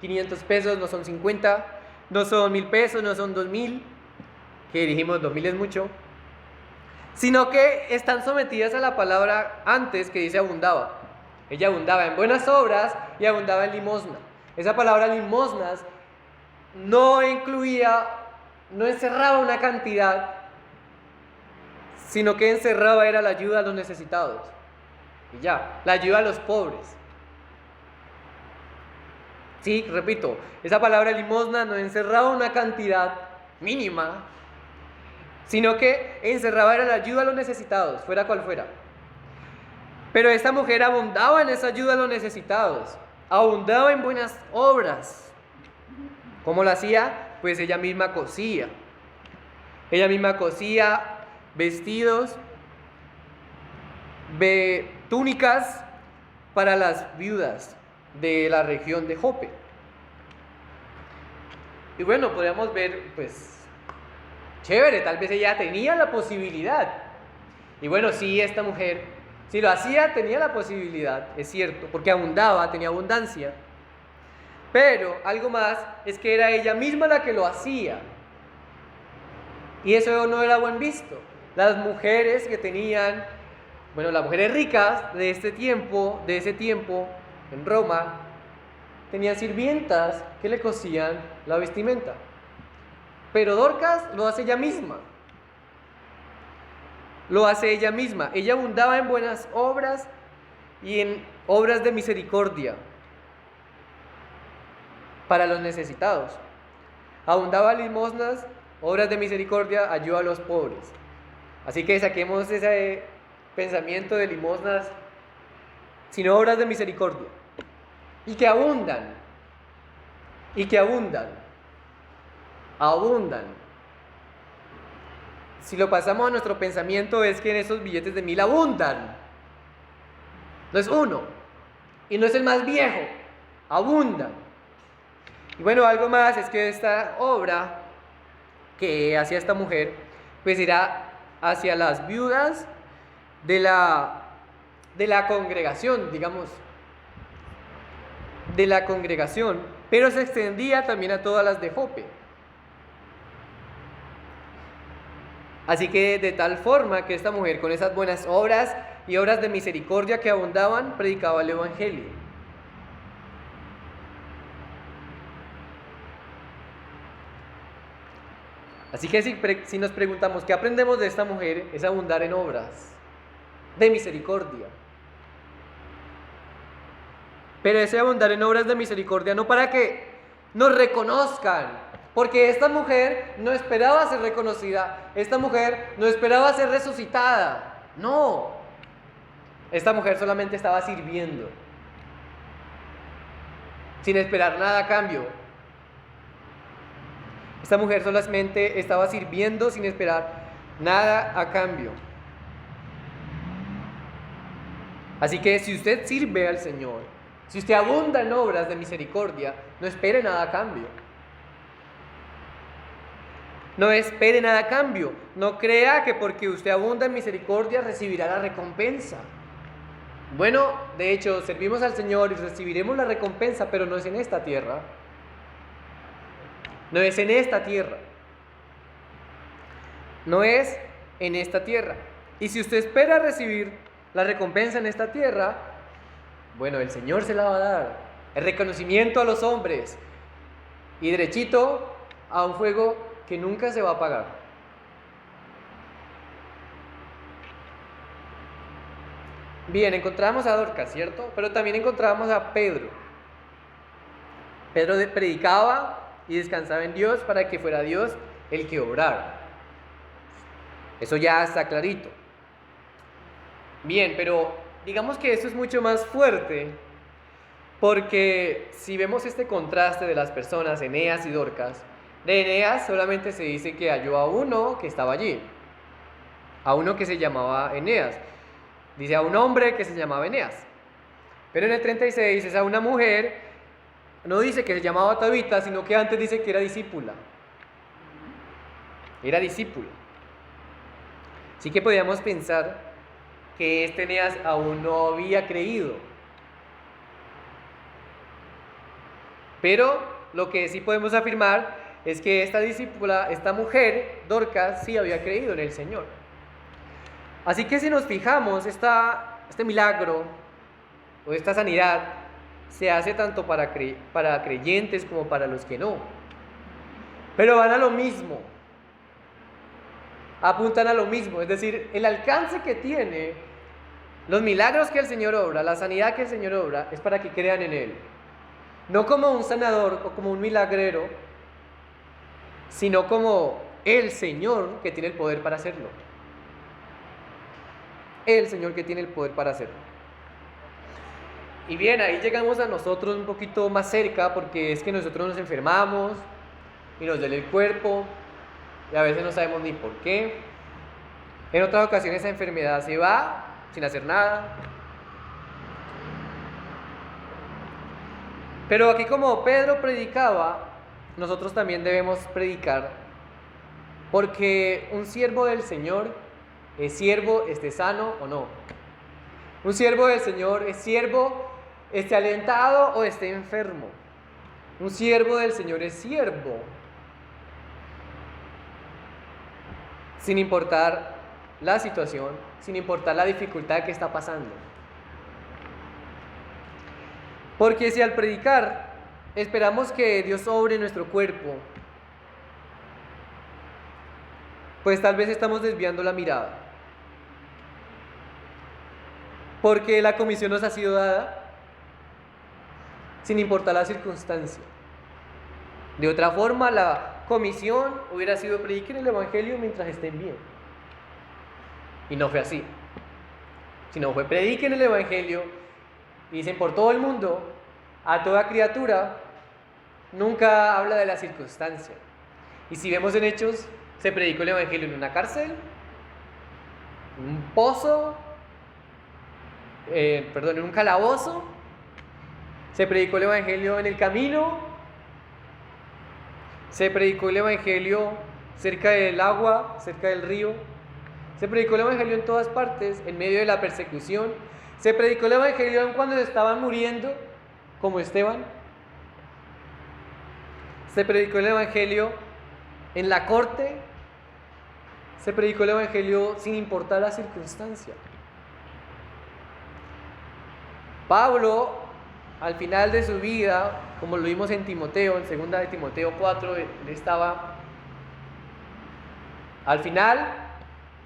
[SPEAKER 2] 500 pesos, no son 50, no son 1,000 pesos, no son 2,000, que dijimos 2,000 es mucho, sino que están sometidas a la palabra antes que dice abundaba. Ella abundaba en buenas obras y abundaba en limosna. Esa palabra limosnas no incluía, no encerraba una cantidad, sino que encerraba era la ayuda a los necesitados. Y ya, la ayuda a los pobres. Sí, repito, esa palabra limosna no encerraba una cantidad mínima, sino que encerraba era la ayuda a los necesitados, fuera cual fuera. Pero esta mujer abundaba en esa ayuda a los necesitados, abundaba en buenas obras. ¿Cómo lo hacía? Pues ella misma cosía. Ella misma cosía vestidos, túnicas para las viudas de la región de Jope. Y bueno, podríamos ver, pues, chévere, tal vez ella tenía la posibilidad. Y bueno, sí, esta mujer, si lo hacía, tenía la posibilidad, es cierto, porque abundaba, tenía abundancia. Pero algo más es que era ella misma la que lo hacía. Y eso no era buen visto. Las mujeres que tenían, las mujeres ricas de ese tiempo en Roma, tenían sirvientas que le cosían la vestimenta. Pero Dorcas lo hace ella misma. Lo hace ella misma. Ella abundaba en buenas obras y en obras de misericordia para los necesitados. Abundaba en limosnas, obras de misericordia, ayuda a los pobres. Así que saquemos ese pensamiento de limosnas, sino obras de misericordia. Y que abundan. Abundan. Si lo pasamos a nuestro pensamiento, es que en esos billetes de 1000 abundan. No es uno. Y no es el más viejo. Abundan. Y algo más es que esta obra que hacía esta mujer, pues era hacia las viudas de la congregación, digamos. De la congregación. Pero se extendía también a todas las de Jope. Así que de tal forma que esta mujer, con esas buenas obras y obras de misericordia que abundaban, predicaba el evangelio. Así que si nos preguntamos qué aprendemos de esta mujer, es abundar en obras de misericordia. Pero ese abundar en obras de misericordia no para que nos reconozcan, porque esta mujer no esperaba ser reconocida, esta mujer no esperaba ser resucitada, no. Esta mujer solamente estaba sirviendo, sin esperar nada a cambio. Esta mujer solamente estaba sirviendo sin esperar nada a cambio. Así que si usted sirve al Señor, si usted abunda en obras de misericordia, no espere nada a cambio. No espere nada a cambio. No crea que porque usted abunda en misericordia recibirá la recompensa. De hecho, servimos al Señor y recibiremos la recompensa, pero no es en esta tierra. No es en esta tierra. No es en esta tierra. Y si usted espera recibir la recompensa en esta tierra, el Señor se la va a dar. El reconocimiento a los hombres. Y derechito a un fuego que nunca se va a apagar. Bien, encontramos a Dorcas, ¿cierto? Pero también encontramos a Pedro. Pedro predicaba y descansaba en Dios para que fuera Dios el que obrara. Eso ya está clarito. Bien, pero digamos que esto es mucho más fuerte, porque si vemos este contraste de las personas, Eneas y Dorcas, de Eneas solamente se dice que halló a uno que estaba allí, a uno que se llamaba Eneas. Dice a un hombre que se llamaba Eneas. Pero en el 36 es a una mujer, no dice que se llamaba Tabita, sino que antes dice que era discípula. Era discípula. Así que podríamos pensar que este Eneas aún no había creído. Pero lo que sí podemos afirmar es que esta discípula, esta mujer, Dorcas, sí había creído en el Señor. Así que si nos fijamos, este milagro o esta sanidad se hace tanto para creyentes como para los que no. Pero van a lo mismo. Apuntan a lo mismo. Es decir, el alcance que tiene los milagros que el Señor obra, la sanidad que el Señor obra, es para que crean en Él. No como un sanador o como un milagrero, sino como el Señor que tiene el poder para hacerlo. El Señor que tiene el poder para hacerlo. Y bien, ahí llegamos a nosotros un poquito más cerca, porque es que nosotros nos enfermamos y nos duele el cuerpo y a veces no sabemos ni por qué. En otras ocasiones esa enfermedad se va sin hacer nada. Pero aquí, como Pedro predicaba, nosotros también debemos predicar, porque un siervo del Señor es siervo, esté sano o no. Un siervo del Señor es siervo, esté alentado o esté enfermo. Un siervo del Señor es siervo, sin importar la situación, sin importar la dificultad que está pasando. Porque si al predicar esperamos que Dios obre en nuestro cuerpo, pues tal vez estamos desviando la mirada. Porque la comisión nos ha sido dada sin importar la circunstancia. De otra forma, la comisión hubiera sido prediquen el Evangelio mientras estén bien. Y no fue así. Sino fue prediquen el Evangelio y dicen por todo el mundo, a toda criatura. Nunca habla de la circunstancia. Y si vemos en Hechos, se predicó el Evangelio en una cárcel, en un pozo, en un calabozo. Se predicó el Evangelio en el camino. Se predicó el Evangelio cerca del agua, cerca del río. Se predicó el Evangelio en todas partes, en medio de la persecución. Se predicó el Evangelio aun cuando estaban muriendo, como Esteban. Se predicó el Evangelio en la corte. Se predicó el Evangelio sin importar la circunstancia. Pablo, al final de su vida, como lo vimos en Timoteo, en 2 de Timoteo 4, él estaba al final,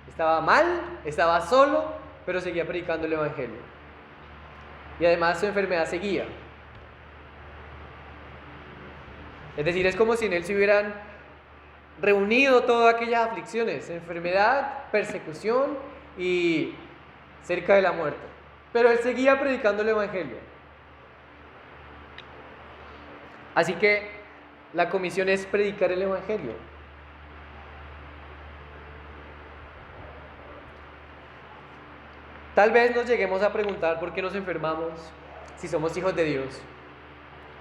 [SPEAKER 2] estaba mal, estaba solo, pero seguía predicando el Evangelio. Y además su enfermedad seguía. Es decir, es como si en él se hubieran reunido todas aquellas aflicciones, enfermedad, persecución y cerca de la muerte. Pero él seguía predicando el Evangelio. Así que la comisión es predicar el Evangelio. Tal vez nos lleguemos a preguntar por qué nos enfermamos si somos hijos de Dios.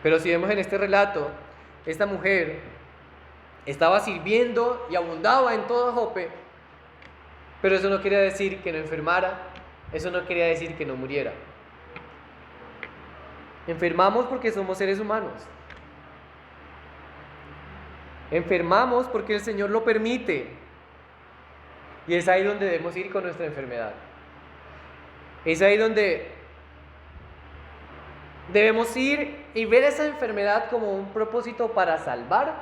[SPEAKER 2] Pero si vemos en este relato, esta mujer estaba sirviendo y abundaba en todo Jope, pero eso no quería decir que no enfermara, eso no quería decir que no muriera. Enfermamos porque somos seres humanos. Enfermamos porque el Señor lo permite. Y es ahí donde debemos ir con nuestra enfermedad. Es ahí donde debemos ir y ver esa enfermedad como un propósito para salvar,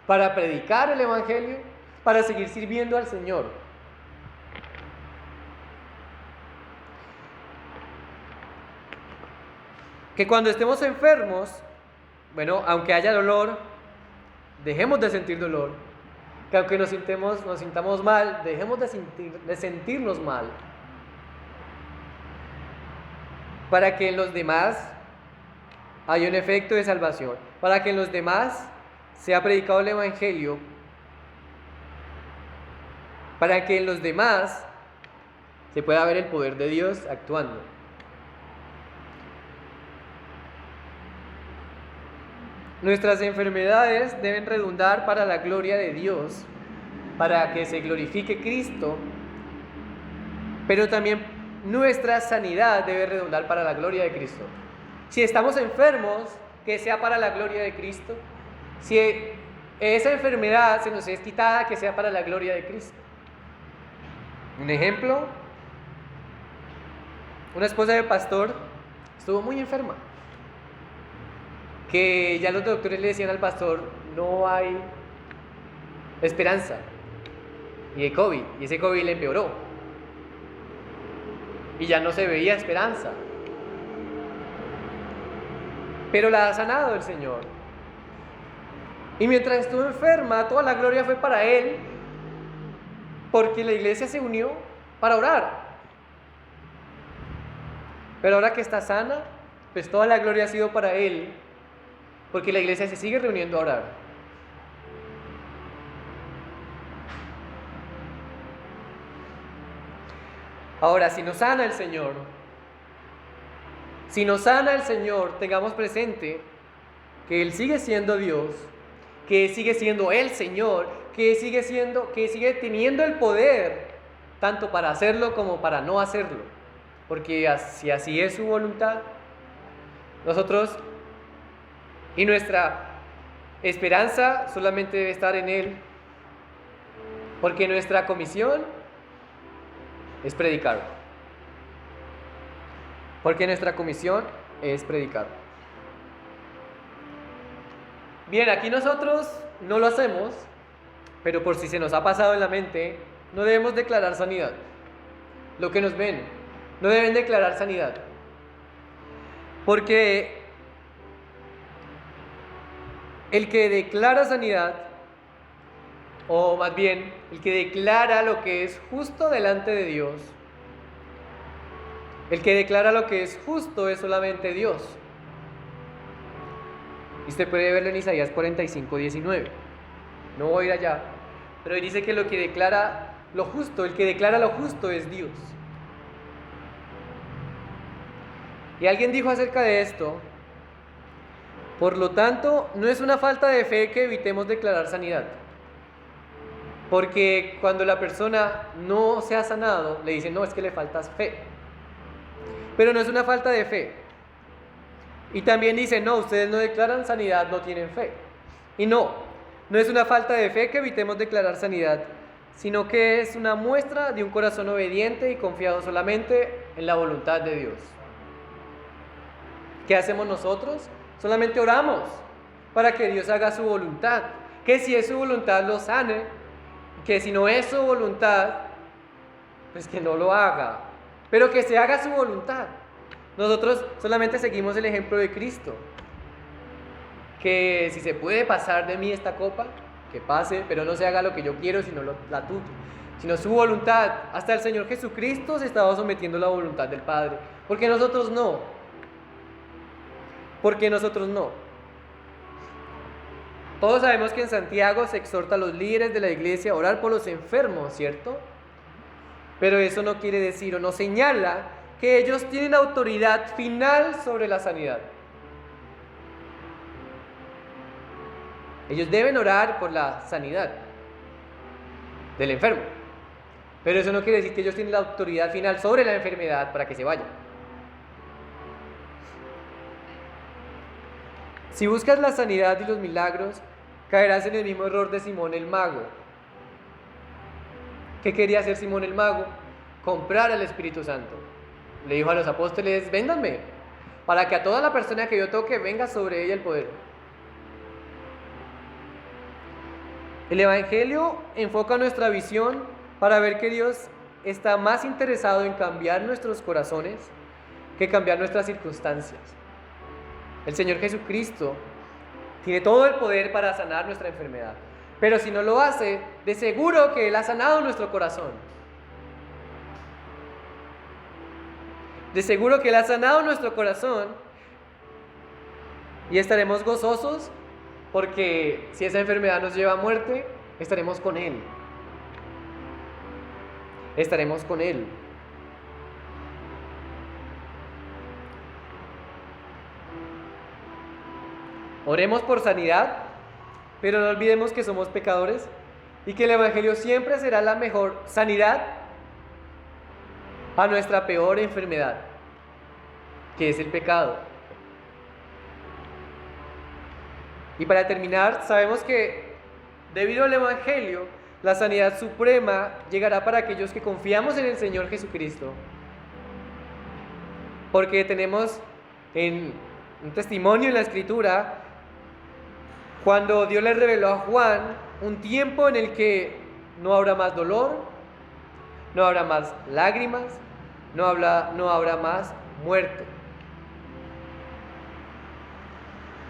[SPEAKER 2] para predicar el Evangelio, para seguir sirviendo al Señor. Que cuando estemos enfermos, bueno, aunque haya dolor, dejemos de sentir dolor. Que aunque nos sintamos mal, dejemos de sentirnos mal. Para que en los demás haya un efecto de salvación. Para que en los demás sea predicado el Evangelio. Para que en los demás se pueda ver el poder de Dios actuando. Nuestras enfermedades deben redundar para la gloria de Dios, para que se glorifique Cristo, pero también nuestra sanidad debe redundar para la gloria de Cristo. Si estamos enfermos, que sea para la gloria de Cristo. Si esa enfermedad se nos es quitada, que sea para la gloria de Cristo. Un ejemplo, una esposa de pastor estuvo muy enferma, que ya los doctores le decían al pastor, no hay esperanza, y de COVID, y ese COVID le empeoró, y ya no se veía esperanza, pero la ha sanado el Señor, y mientras estuvo enferma, toda la gloria fue para él, porque la iglesia se unió para orar, pero ahora que está sana, pues toda la gloria ha sido para él, porque la iglesia se sigue reuniendo a orar. Ahora, si nos sana el Señor, tengamos presente que Él sigue siendo Dios, que sigue siendo el Señor, que sigue teniendo el poder, tanto para hacerlo como para no hacerlo. Porque si así es su voluntad, nosotros y nuestra esperanza solamente debe estar en Él, porque nuestra comisión es predicar. Porque nuestra comisión es predicar. Bien, aquí nosotros no lo hacemos, pero por si se nos ha pasado en la mente, no debemos declarar sanidad. Lo que nos ven, no deben declarar sanidad. Porque el que declara sanidad, o más bien, el que declara lo que es justo delante de Dios, el que declara lo que es justo es solamente Dios. Y usted puede verlo en Isaías 45:19. No voy a ir allá, pero ahí dice que lo que declara lo justo, el que declara lo justo es Dios. Y alguien dijo acerca de esto: por lo tanto, no es una falta de fe que evitemos declarar sanidad. Porque cuando la persona no se ha sanado, le dicen, no, es que le faltas fe. Pero no es una falta de fe. Y también dicen, no, ustedes no declaran sanidad, no tienen fe. Y no es una falta de fe que evitemos declarar sanidad, sino que es una muestra de un corazón obediente y confiado solamente en la voluntad de Dios. ¿Qué hacemos nosotros? Solamente oramos para que Dios haga su voluntad. Que si es su voluntad lo sane, que si no es su voluntad, pues que no lo haga, pero que se haga su voluntad. Nosotros solamente seguimos el ejemplo de Cristo, que si se puede pasar de mí esta copa, que pase, pero no se haga lo que yo quiero, sino la tuya, sino su voluntad. Hasta el Señor Jesucristo se estaba sometiendo a la voluntad del Padre, porque nosotros no. Porque nosotros no. Todos sabemos que en Santiago se exhorta a los líderes de la iglesia a orar por los enfermos, ¿cierto? Pero eso no quiere decir o no señala que ellos tienen autoridad final sobre la sanidad. Ellos deben orar por la sanidad del enfermo, pero eso no quiere decir que ellos tienen la autoridad final sobre la enfermedad para que se vaya. Si buscas la sanidad y los milagros, caerás en el mismo error de Simón el mago. ¿Qué quería hacer Simón el mago? Comprar al Espíritu Santo. Le dijo a los apóstoles, véndanme, para que a toda la persona que yo toque venga sobre ella el poder. El Evangelio enfoca nuestra visión para ver que Dios está más interesado en cambiar nuestros corazones que cambiar nuestras circunstancias. El Señor Jesucristo tiene todo el poder para sanar nuestra enfermedad, pero si no lo hace, de seguro que Él ha sanado nuestro corazón. De seguro que Él ha sanado nuestro corazón y estaremos gozosos porque si esa enfermedad nos lleva a muerte, estaremos con Él. Estaremos con Él. Oremos por sanidad, pero no olvidemos que somos pecadores y que el Evangelio siempre será la mejor sanidad a nuestra peor enfermedad, que es el pecado. Y para terminar, sabemos que debido al Evangelio, la sanidad suprema llegará para aquellos que confiamos en el Señor Jesucristo. Porque tenemos en un testimonio en la Escritura, cuando Dios le reveló a Juan un tiempo en el que no habrá más dolor, no habrá más lágrimas, no habrá más muerte.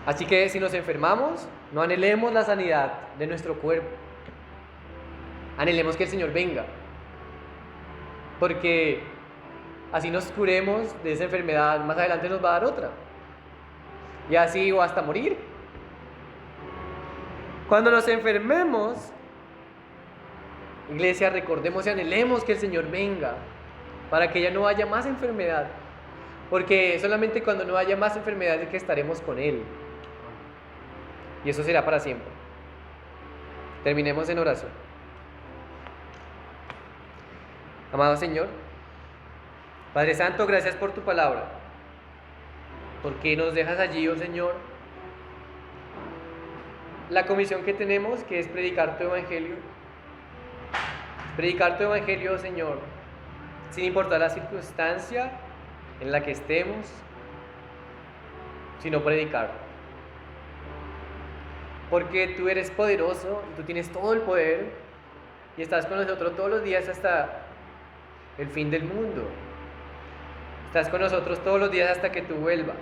[SPEAKER 2] Así que si nos enfermamos, no anhelemos la sanidad de nuestro cuerpo. Anhelemos que el Señor venga, porque así nos curemos de esa enfermedad, más adelante nos va a dar otra, y así o hasta morir. Cuando nos enfermemos, iglesia, recordemos y anhelemos que el Señor venga, para que ya no haya más enfermedad, porque solamente cuando no haya más enfermedad es que estaremos con Él, y eso será para siempre. Terminemos en oración. Amado Señor, Padre Santo, gracias por tu palabra, porque nos dejas allí, oh Señor, la comisión que tenemos, que es predicar tu evangelio. Predicar tu evangelio, Señor, sin importar la circunstancia en la que estemos, sino predicar. Porque tú eres poderoso, tú tienes todo el poder y estás con nosotros todos los días hasta el fin del mundo. Estás con nosotros todos los días hasta que tú vuelvas.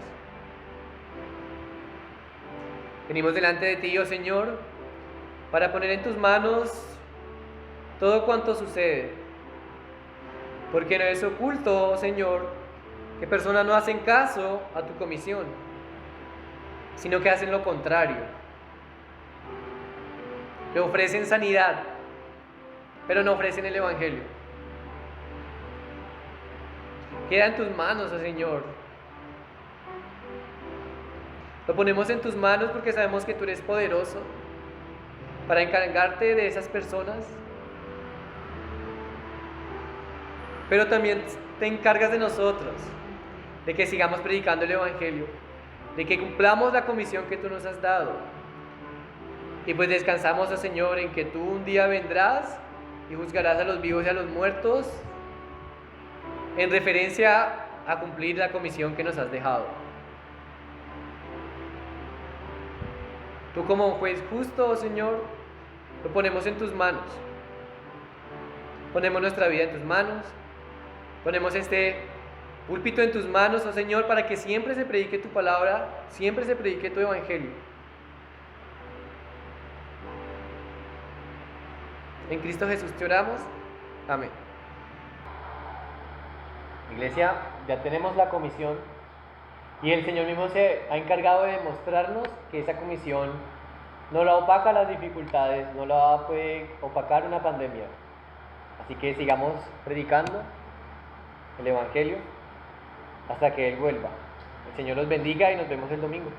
[SPEAKER 2] Venimos delante de ti, oh Señor, para poner en tus manos todo cuanto sucede. Porque no es oculto, oh Señor, que personas no hacen caso a tu comisión, sino que hacen lo contrario. Le ofrecen sanidad, pero no ofrecen el evangelio. Queda en tus manos, oh Señor. Lo ponemos en tus manos porque sabemos que tú eres poderoso para encargarte de esas personas. Pero también te encargas de nosotros, de que sigamos predicando el evangelio, de que cumplamos la comisión que tú nos has dado. Y pues descansamos, oh Señor, en que tú un día vendrás y juzgarás a los vivos y a los muertos en referencia a cumplir la comisión que nos has dejado. Tú como un juez justo, oh Señor, lo ponemos en tus manos. Ponemos nuestra vida en tus manos. Ponemos este púlpito en tus manos, oh Señor, para que siempre se predique tu palabra, siempre se predique tu evangelio. En Cristo Jesús te oramos. Amén. Iglesia, ya tenemos la comisión y el Señor mismo se ha encargado de demostrarnos que esa comisión no la opaca las dificultades, no la puede opacar una pandemia. Así que sigamos predicando el evangelio hasta que Él vuelva. El Señor los bendiga y nos vemos el domingo.